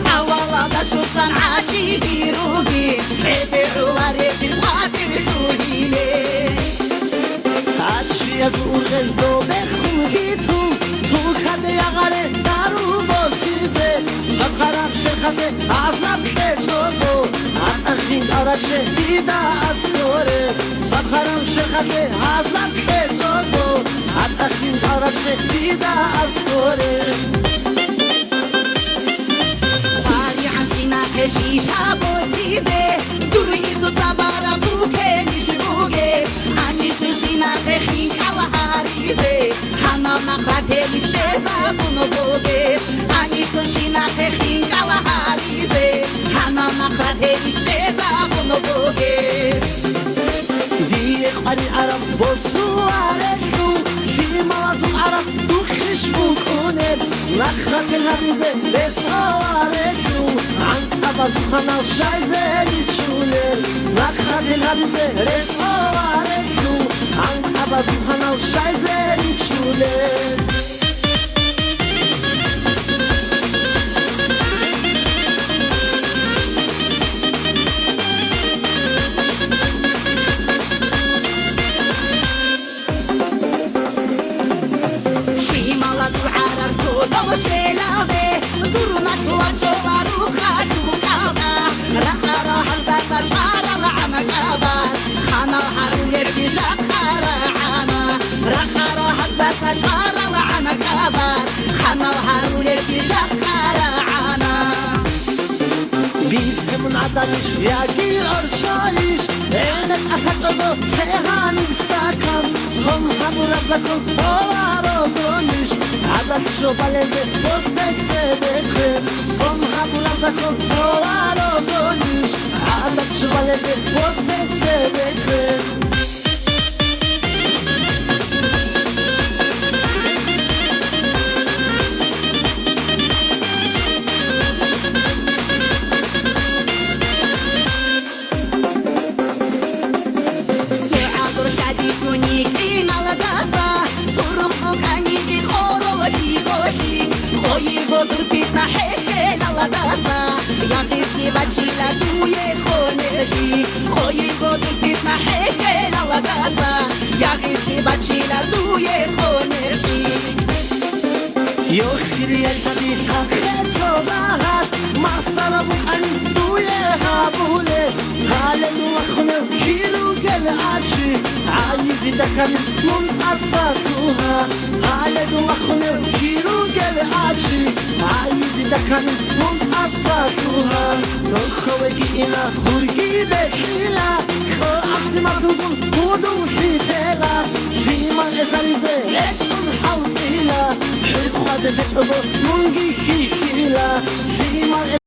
Havalada şuşan acı rugi Ederuları bir kadir ruhine Açıya zurgel dobe khungitu Tu khade yagare daru bosize Sakharam shekhate azlab khechogo Atakhin arache dida askore Sakharam shekhate azlab khechogo Atakhin arache dida askore Shisha bosize duri izo tabara buke nishbuge ani shishina khin kalaharize hana makrate lisheza bunobuge ani shishina khin kalaharize hana makrate lisheza bunobuge die ari arab bosuareshu shimazum aras du khishbukune lakhrat elhabize besawareshu Bazukana şayzeli çule Lakhadil habize reshawareshu Anka bazukana şayzeli çule Shimala duaras kodo shelave Duruna tuachovaru khashu Rakara halzasa çara la'amak abar Khana haruler bir jakara ana Rakara halzasa çara la'amak abar Khana haruler bir jakara ana Biz hemen adaniş yagi orşayış Enet afakado tehanim stakan Son hamura zakon ovaro doniş Adat şobalende poset sebekre Son hamura zakon ovaro doniş Adat şobalende poset sebekre Dur pitna heke la dasa Yandiski bachila tuye khonerji Khoyi dur pitna heke la dasa Yandiski bachila tuye khonerji Yok kiriyel tabi sakhet sobahat Masara bu ani tuye habule Hale nuakhne kilu gel achi Ayi bidakan muntasasuha Hale nuakhne kilu gel achi Ayi bidakan muntasasuha Rokhowe ki ina khurgi beshila Kho aksimatun kudum sitela Siman ezarize etun hawtila Hüt khadefet obo mungi kikila Siman